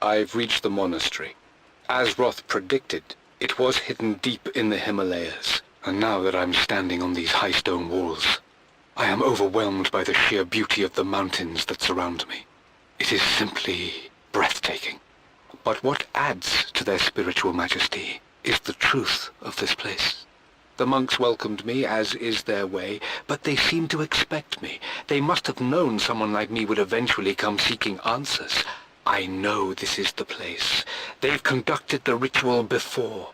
I've reached the monastery. As Roth predicted, it was hidden deep in the Himalayas, and now that I'm standing on these high stone walls, I am overwhelmed by the sheer beauty of the mountains that surround me. It is simply breathtaking. But what adds to their spiritual majesty is the truth of this place. The monks welcomed me, as is their way, but they seemed to expect me. They must have known someone like me would eventually come seeking answers. I know this is the place. They've conducted the ritual before.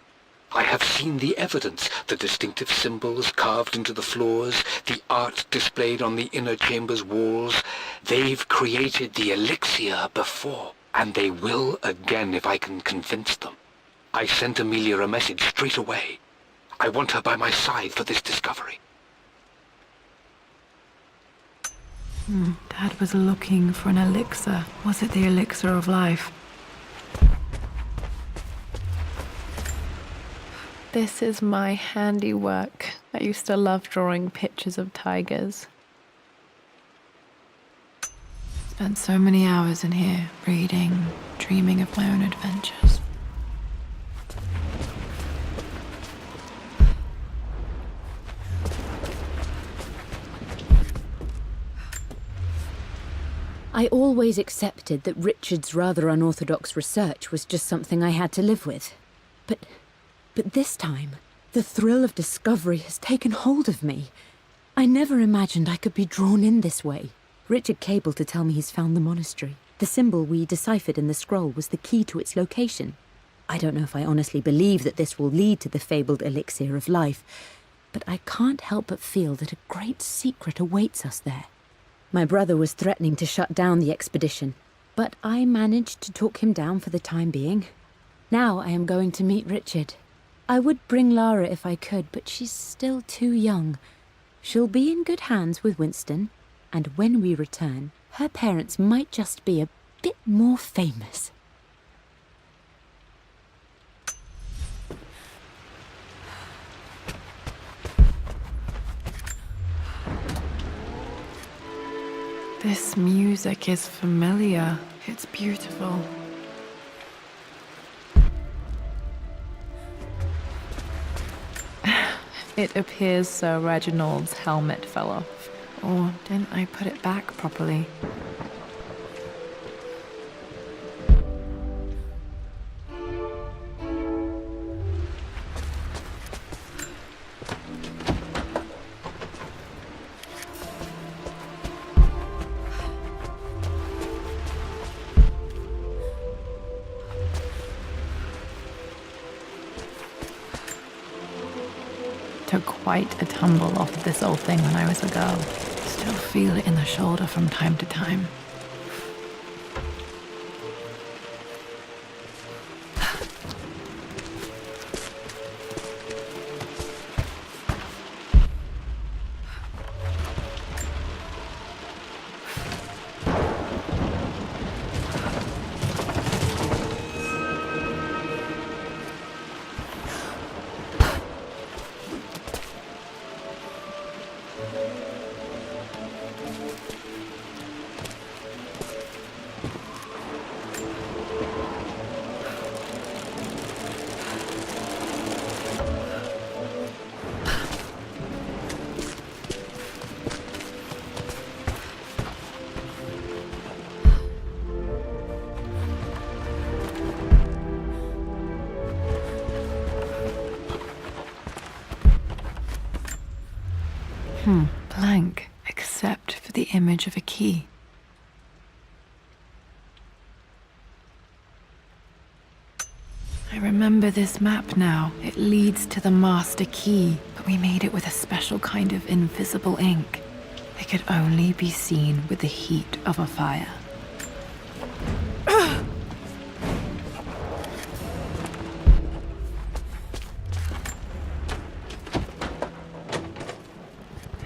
I have seen the evidence, the distinctive symbols carved into the floors, the art displayed on the inner chamber's walls. They've created the elixir before, and they will again if I can convince them. I sent Amelia a message straight away. I want her by my side for this discovery. Dad was looking for an elixir. Was it the elixir of life? This is my handiwork. I used to love drawing pictures of tigers. Spent so many hours in here, reading, dreaming of my own adventures. I always accepted that Richard's rather unorthodox research was just something I had to live with. But this time, the thrill of discovery has taken hold of me. I never imagined I could be drawn in this way. Richard cabled to tell me he's found the monastery. The symbol we deciphered in the scroll was the key to its location. I don't know if I honestly believe that this will lead to the fabled elixir of life, but I can't help but feel that a great secret awaits us there. My brother was threatening to shut down the expedition, but I managed to talk him down for the time being. Now I am going to meet Richard. I would bring Lara if I could, but she's still too young. She'll be in good hands with Winston, and when we return, her parents might just be a bit more famous. This music is familiar. It's beautiful. It appears Sir Reginald's helmet fell off. Or didn't I put it back properly? Took quite a tumble off of this old thing when I was a girl. Still feel it in the shoulder from time to time. Blank, except for the image of a key. I remember this map now. It leads to the master key, but we made it with a special kind of invisible ink. It could only be seen with the heat of a fire.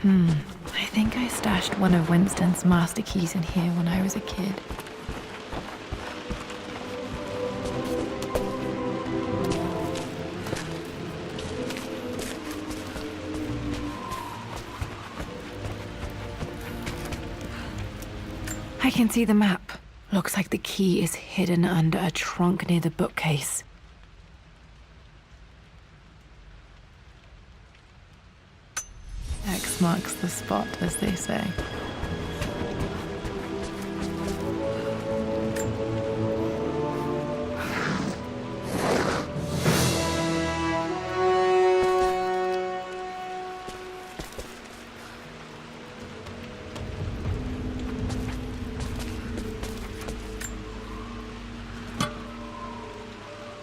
I think I stashed one of Winston's master keys in here when I was a kid. I can see the map. Looks like the key is hidden under a trunk near the bookcase. X marks the spot, as they say.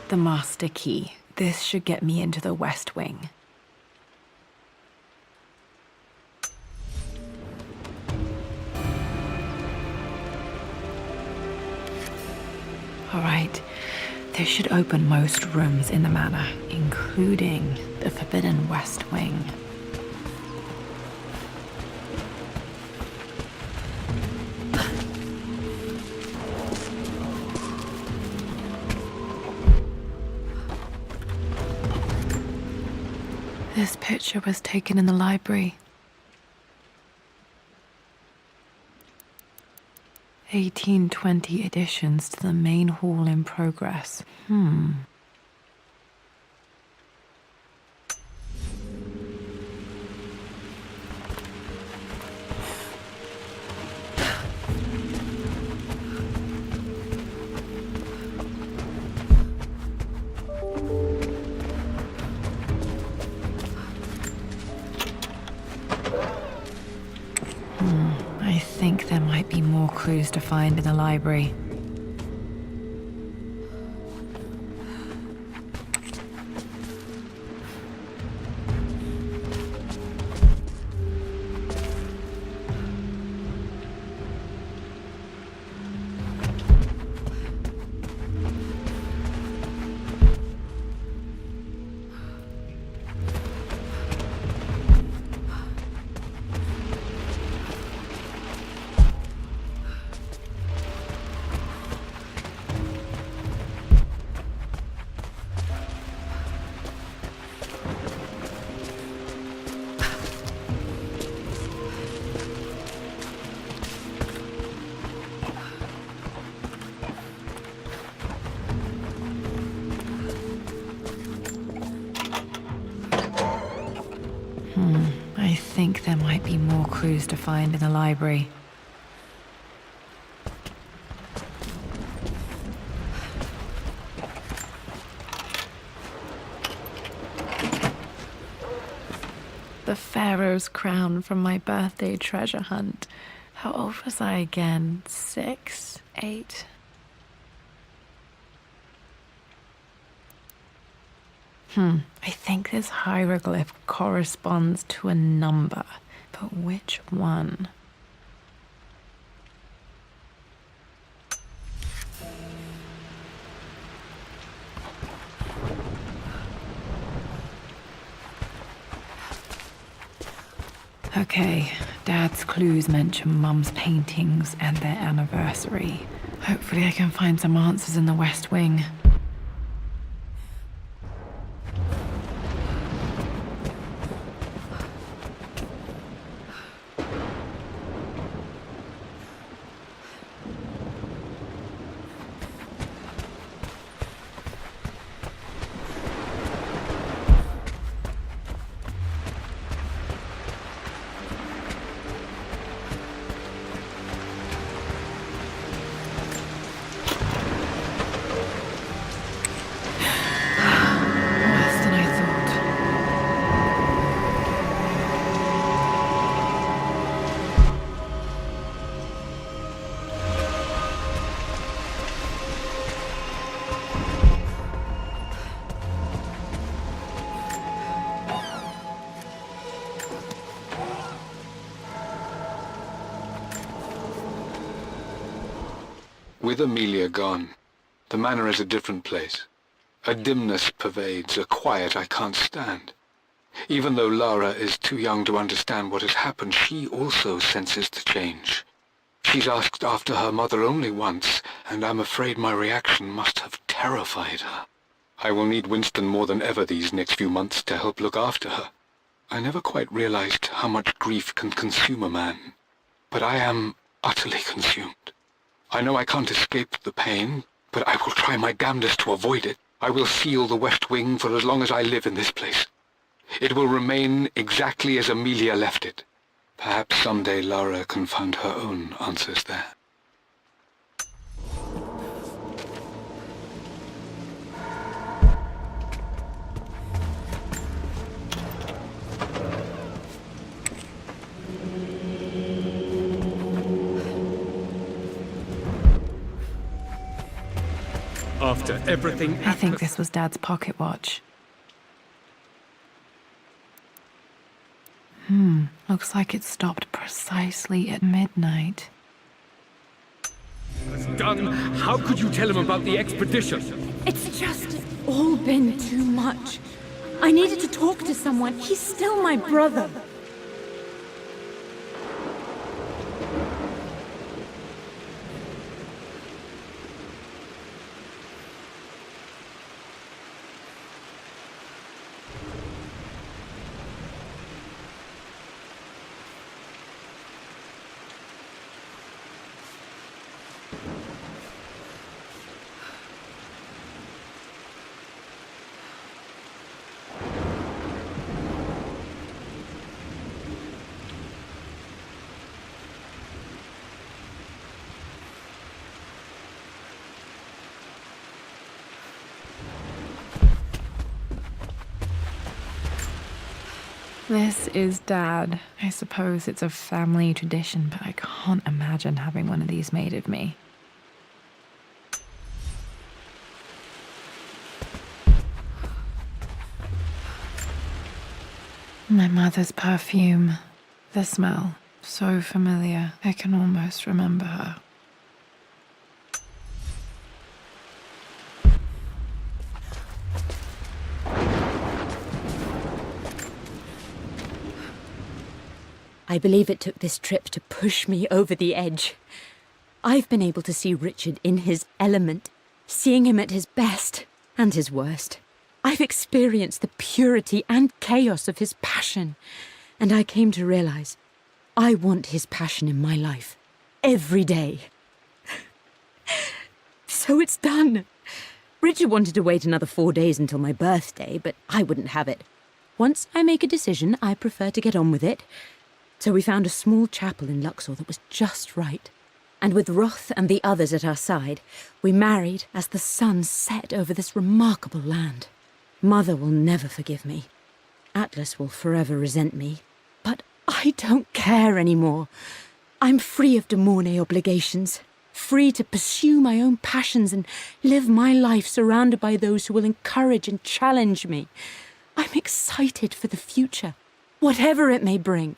The master key. This should get me into the West Wing. All right, this should open most rooms in the manor, including the Forbidden West Wing. This picture was taken in the library. 1820 additions to the main hall in progress. I think there might be more clues to find in the library. I think there might be more clues to find in the library. The Pharaoh's crown from my birthday treasure hunt. How old was I again? 6? 8? I think this hieroglyph corresponds to a number, but which one? Okay, Dad's clues mention Mum's paintings and their anniversary. Hopefully I can find some answers in the West Wing. Worse than I thought. With Amelia gone, the manor is a different place. A dimness pervades, a quiet I can't stand. Even though Lara is too young to understand what has happened, she also senses the change. She's asked after her mother only once, and I'm afraid my reaction must have terrified her. I will need Winston more than ever these next few months to help look after her. I never quite realized how much grief can consume a man, but I am utterly consumed. I know I can't escape the pain, but I will try my damnedest to avoid it. I will seal the West Wing for as long as I live in this place. It will remain exactly as Amelia left it. Perhaps someday Lara can find her own answers there. After everything... I think this was Dad's pocket watch. Looks like it stopped precisely at midnight. was done, how could you tell him about the expedition? It's just all been too much. I needed to talk to someone. He's still my brother. This is Dad. I suppose it's a family tradition, but I can't imagine having one of these made of me. My mother's perfume. The smell. So familiar. I can almost remember her. I believe it took this trip to push me over the edge. I've been able to see Richard in his element, seeing him at his best and his worst. I've experienced the purity and chaos of his passion, and I came to realize I want his passion in my life every day. So it's done. Richard wanted to wait another 4 days until my birthday, but I wouldn't have it. Once I make a decision, I prefer to get on with it. So we found a small chapel in Luxor that was just right. And with Roth and the others at our side, we married as the sun set over this remarkable land. Mother will never forgive me. Atlas will forever resent me. But I don't care anymore. I'm free of de Mornay obligations, free to pursue my own passions and live my life surrounded by those who will encourage and challenge me. I'm excited for the future, whatever it may bring.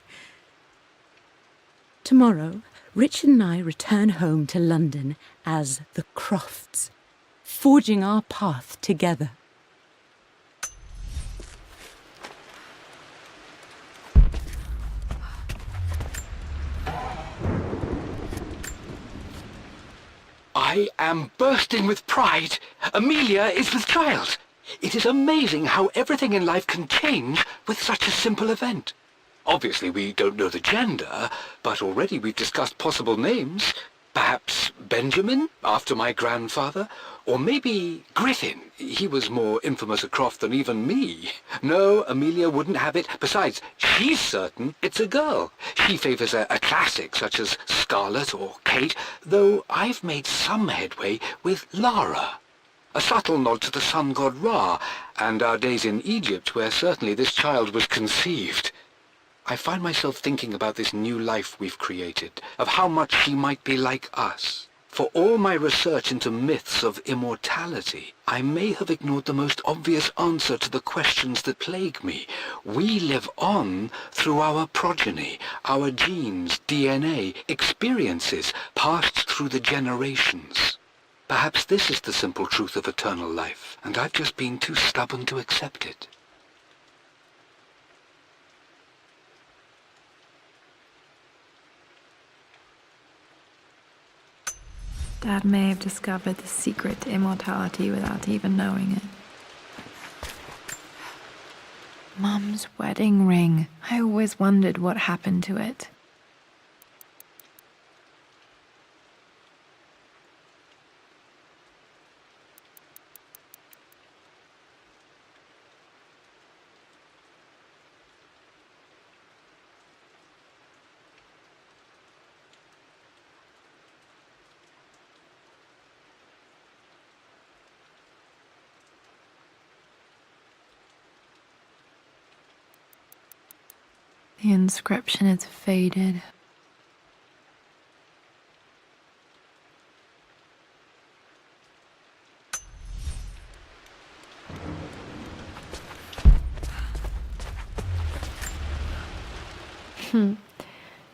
Tomorrow, Richard and I return home to London as the Crofts, forging our path together. I am bursting with pride. Amelia is with child. It is amazing how everything in life can change with such a simple event. Obviously, we don't know the gender, but already we've discussed possible names. Perhaps Benjamin, after my grandfather, or maybe Griffin. He was more infamous at Croft than even me. No, Amelia wouldn't have it. Besides, she's certain it's a girl. She favours a classic such as Scarlet or Kate, though I've made some headway with Lara. A subtle nod to the sun god Ra, and our days in Egypt, where certainly this child was conceived. I find myself thinking about this new life we've created, of how much she might be like us. For all my research into myths of immortality, I may have ignored the most obvious answer to the questions that plague me. We live on through our progeny, our genes, DNA, experiences passed through the generations. Perhaps this is the simple truth of eternal life, and I've just been too stubborn to accept it. Dad may have discovered the secret to immortality without even knowing it. Mum's wedding ring. I always wondered what happened to it. The inscription is faded.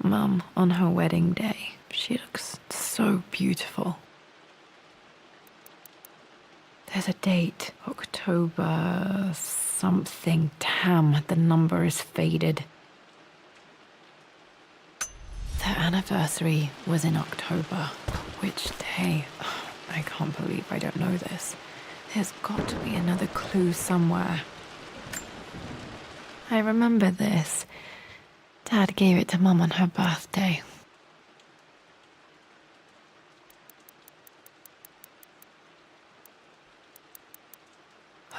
Mum, on her wedding day, she looks so beautiful. There's a date, October something. Damn, the number is faded. Their anniversary was in October. Which day? I can't believe I don't know this. There's got to be another clue somewhere. I remember this. Dad gave it to Mum on her birthday.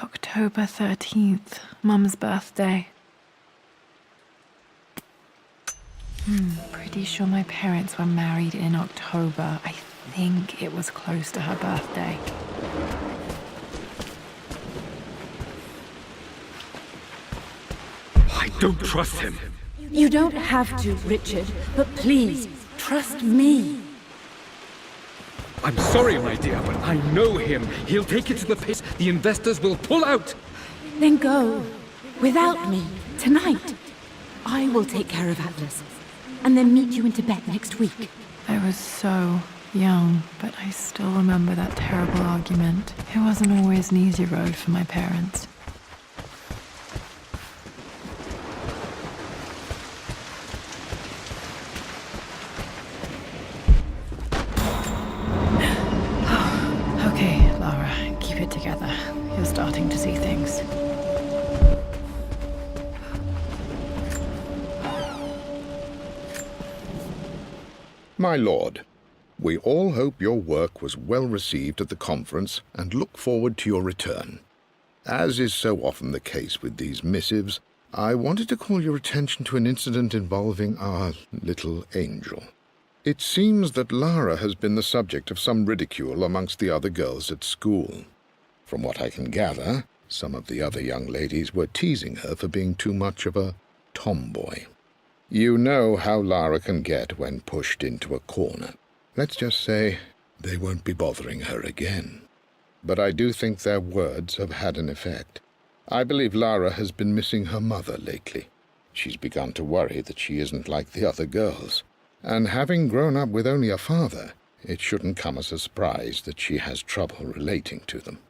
October 13th, Mum's birthday. Pretty sure my parents were married in October. I think it was close to her birthday. I don't trust him. You don't have to, Richard, but please, trust me. I'm sorry, my dear, but I know him. He'll take it to the pace. The investors will pull out. Then go. Without me. Tonight. I will take care of Atlas. And then meet you in Tibet next week. I was so young, but I still remember that terrible argument. It wasn't always an easy road for my parents. Okay, Lara, keep it together. You're starting to see things. My lord, we all hope your work was well received at the conference and look forward to your return. As is so often the case with these missives, I wanted to call your attention to an incident involving our little angel. It seems that Lara has been the subject of some ridicule amongst the other girls at school. From what I can gather, some of the other young ladies were teasing her for being too much of a tomboy. You know how Lara can get when pushed into a corner. Let's just say they won't be bothering her again. But I do think their words have had an effect. I believe Lara has been missing her mother lately. She's begun to worry that she isn't like the other girls. And having grown up with only a father, it shouldn't come as a surprise that she has trouble relating to them.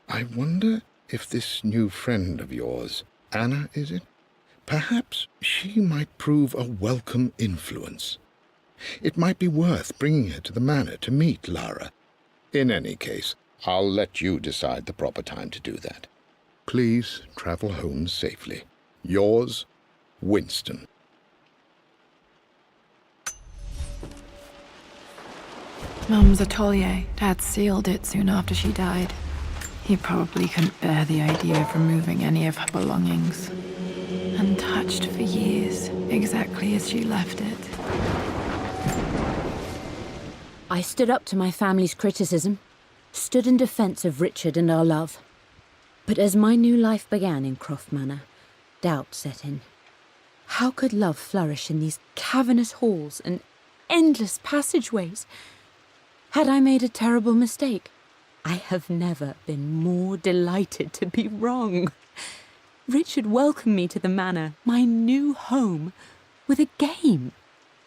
I wonder if this new friend of yours, Anna, is it? Perhaps she might prove a welcome influence. It might be worth bringing her to the manor to meet Lara. In any case, I'll let you decide the proper time to do that. Please travel home safely. Yours, Winston. Mum's atelier. Dad sealed it soon after she died. He probably couldn't bear the idea of removing any of her belongings. Untouched for years, exactly as she left it. I stood up to my family's criticism, stood in defense of Richard and our love. But as my new life began in Croft Manor, doubt set in. How could love flourish in these cavernous halls and endless passageways? Had I made a terrible mistake? I have never been more delighted to be wrong. Richard welcomed me to the manor, my new home, with a game.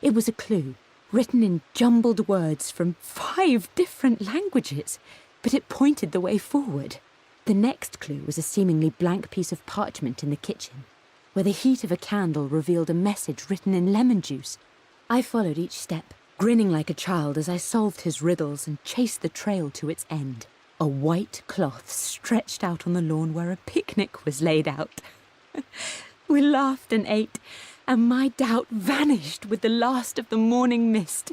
It was a clue, written in jumbled words from 5 different languages, but it pointed the way forward. The next clue was a seemingly blank piece of parchment in the kitchen, where the heat of a candle revealed a message written in lemon juice. I followed each step, grinning like a child as I solved his riddles and chased the trail to its end. A white cloth stretched out on the lawn where a picnic was laid out. We laughed and ate, and my doubt vanished with the last of the morning mist.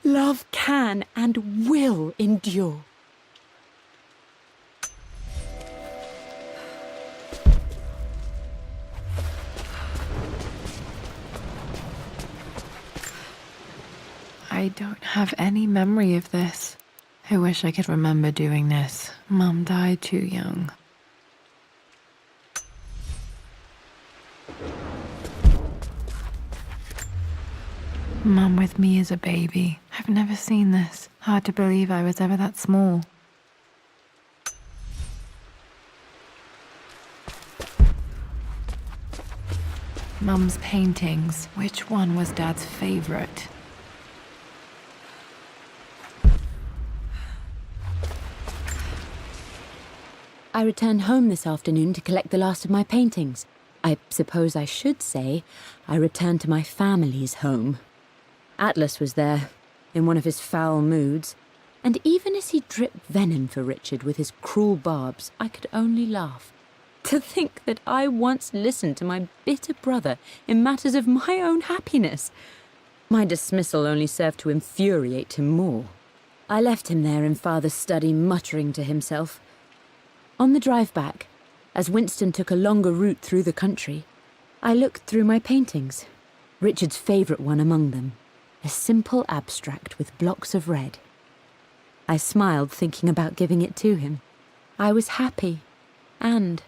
Love can and will endure. I don't have any memory of this. I wish I could remember doing this. Mum died too young. Mum with me as a baby. I've never seen this. Hard to believe I was ever that small. Mum's paintings. Which one was Dad's favorite? I returned home this afternoon to collect the last of my paintings. I suppose I should say I returned to my family's home. Atlas was there, in one of his foul moods, and even as he dripped venom for Richard with his cruel barbs, I could only laugh. To think that I once listened to my bitter brother in matters of my own happiness. My dismissal only served to infuriate him more. I left him there in Father's study, muttering to himself. On the drive back, as Winston took a longer route through the country, I looked through my paintings, Richard's favourite one among them, a simple abstract with blocks of red. I smiled, thinking about giving it to him. I was happy, and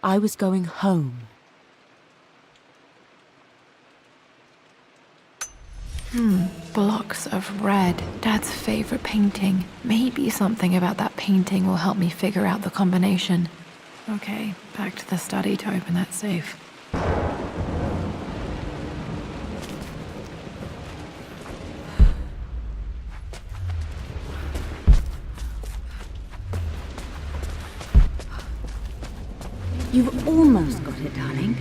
I was going home. Blocks of red. Dad's favorite painting. Maybe something about that painting will help me figure out the combination. Okay, back to the study to open that safe. You've almost got it, darling.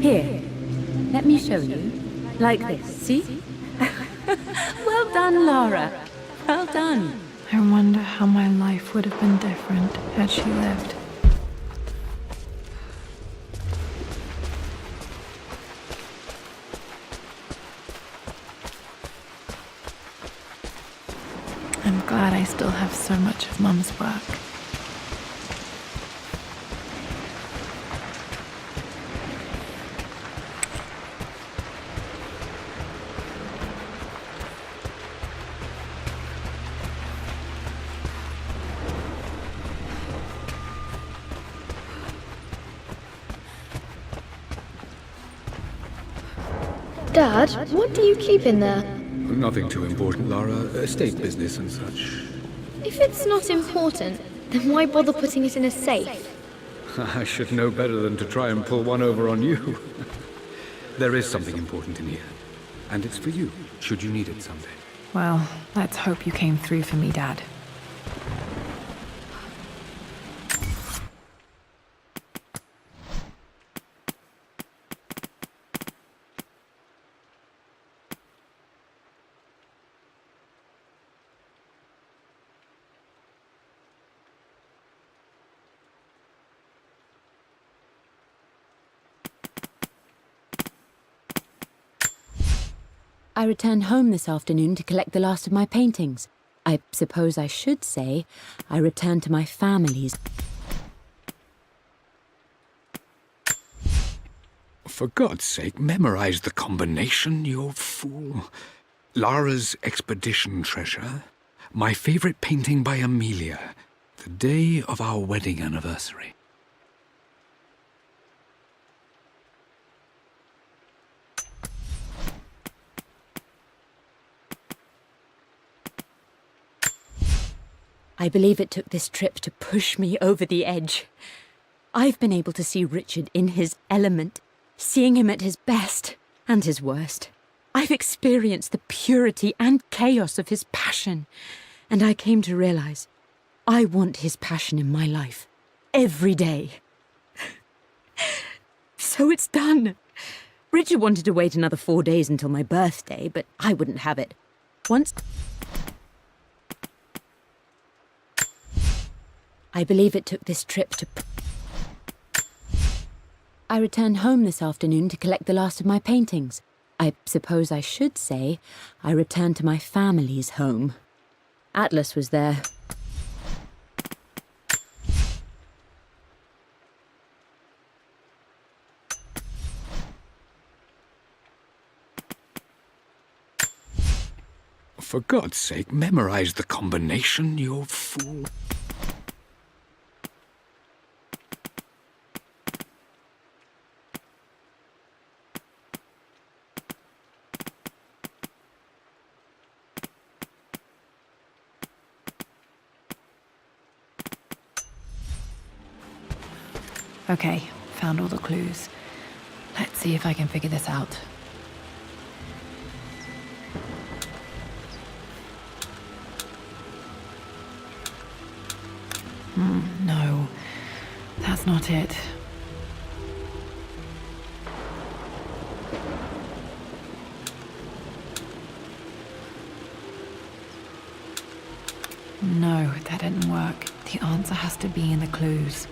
Here, let me show you. Like this, see? Well done, Lara. Well done. I wonder how my life would have been different had she lived. I'm glad I still have so much of Mum's work. Dad, what do you keep in there? Nothing too important, Lara. Estate business and such. If it's not important, then why bother putting it in a safe? I should know better than to try and pull one over on you. There is something important in here. And it's for you, should you need it someday. Well, let's hope you came through for me, Dad. I returned home this afternoon to collect the last of my paintings. I suppose I should say I returned to my family's. For God's sake, memorize the combination, you fool. Lara's expedition treasure, my favorite painting by Amelia, the day of our wedding anniversary. I believe it took this trip to push me over the edge. I've been able to see Richard in his element, seeing him at his best and his worst. I've experienced the purity and chaos of his passion, and I came to realize I want his passion in my life every day. So it's done. Richard wanted to wait another 4 days until my birthday, but I wouldn't have it. Once I believe it took this trip to. I returned home this afternoon to collect the last of my paintings. I suppose I should say I returned to my family's home. Atlas was there. For God's sake, memorize the combination, you fool. Okay, found all the clues. Let's see if I can figure this out. No, that's not it. No, that didn't work. The answer has to be in the clues.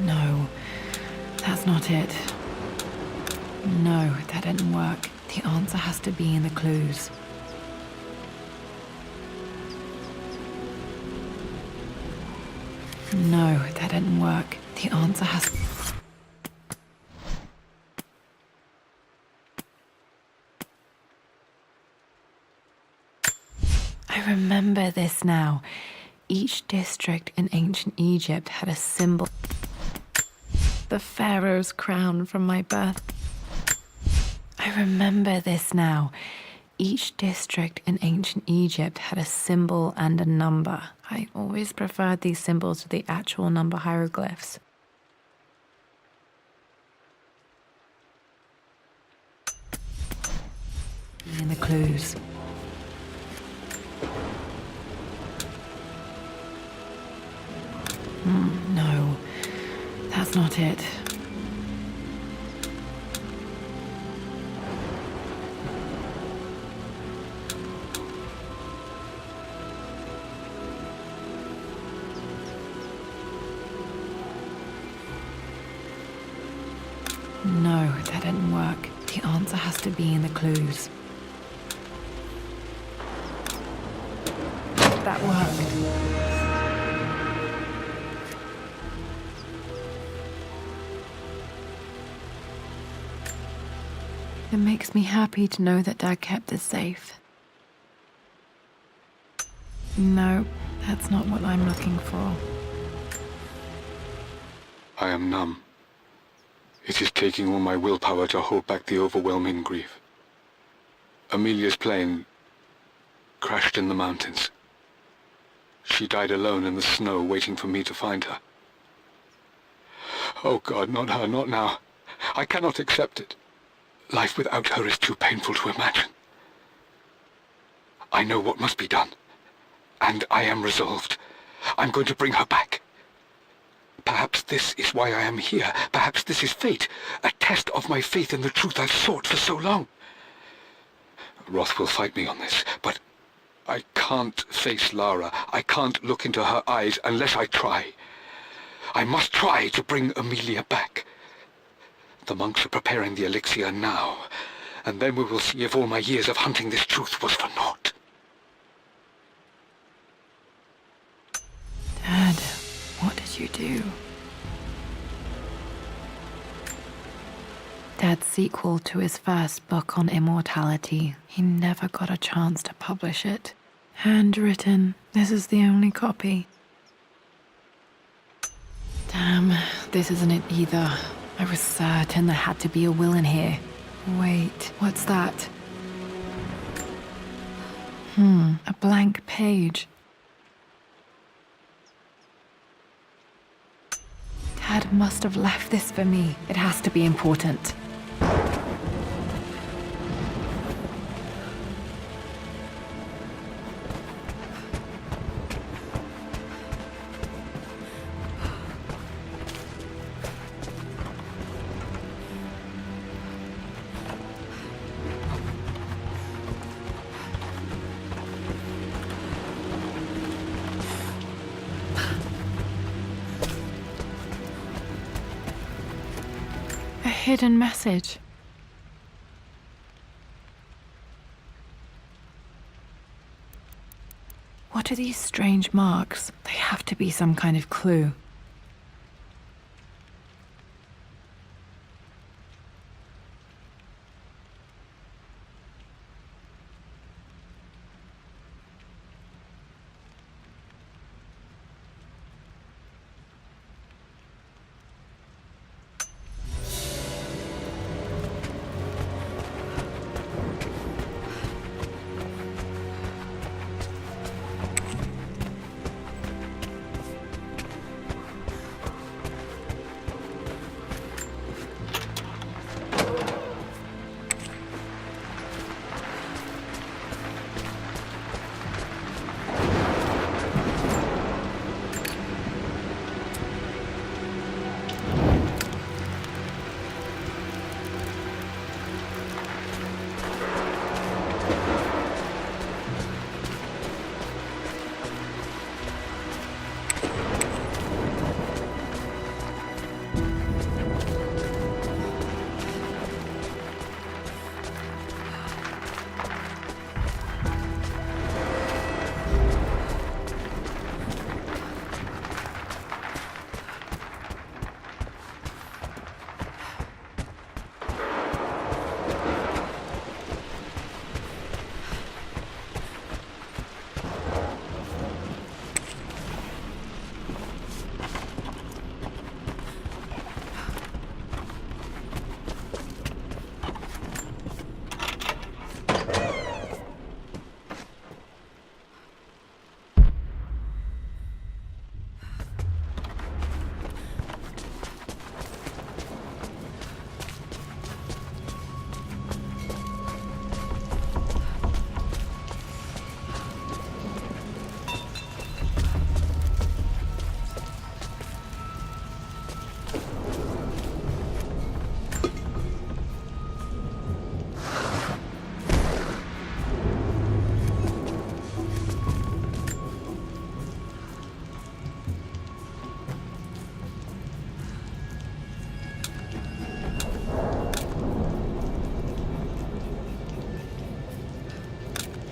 No, that's not it. No, that didn't work. The answer has to be in the clues. No, that didn't work. The answer has... I remember this now. Each district in ancient Egypt had a symbol. The pharaoh's crown from my birth. I remember this now. Each district in ancient Egypt had a symbol and a number. I always preferred these symbols to the actual number hieroglyphs. In the clues. No, that's not it. No, that didn't work. The answer has to be in the clues. That worked. It makes me happy to know that Dad kept this safe. No, that's not what I'm looking for. I am numb. It is taking all my willpower to hold back the overwhelming grief. Amelia's plane crashed in the mountains. She died alone in the snow, waiting for me to find her. Oh God, not her, not now. I cannot accept it. Life without her is too painful to imagine. I know what must be done, and I am resolved. I'm going to bring her back. Perhaps this is why I am here. Perhaps this is fate, a test of my faith in the truth I've sought for so long. Roth will fight me on this, but I can't face Lara. I can't look into her eyes unless I try. I must try to bring Amelia back. The monks are preparing the elixir now, and then we will see if all my years of hunting this truth was for naught. Dad, what did you do? Dad's sequel to his first book on immortality. He never got a chance to publish it. Handwritten. This is the only copy. Damn, this isn't it either. I was certain there had to be a will in here. Wait, what's that? A blank page. Dad must have left this for me. It has to be important. Hidden message. What are these strange marks? They have to be some kind of clue.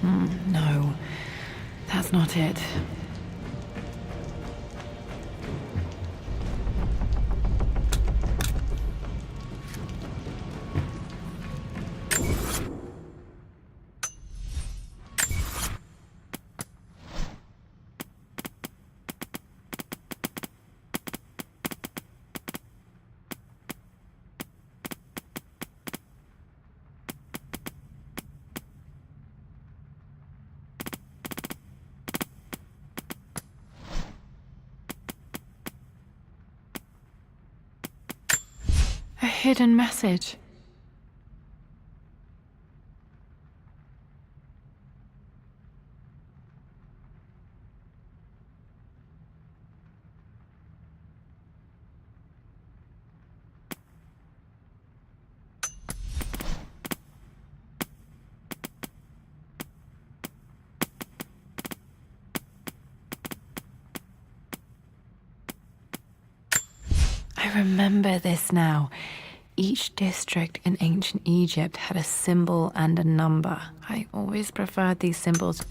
No, that's not it. A hidden message. I remember this now. Each district in ancient Egypt had a symbol and a number. I always preferred these symbols.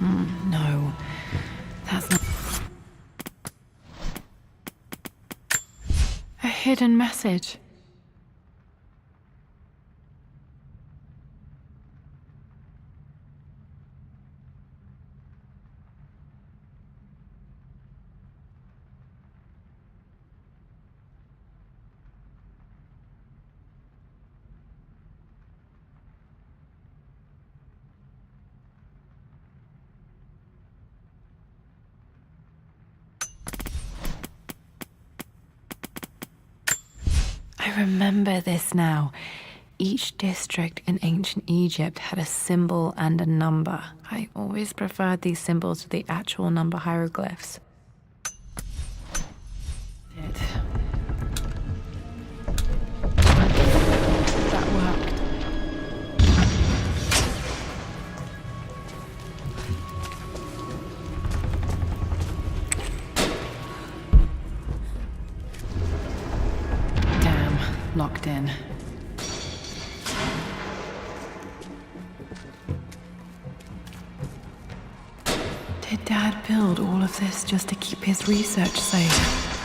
No, that's not. A hidden message. I remember this now. Each district in ancient Egypt had a symbol and a number. I always preferred these symbols to the actual number hieroglyphs. That worked. Locked in. Did Dad build all of this just to keep his research safe?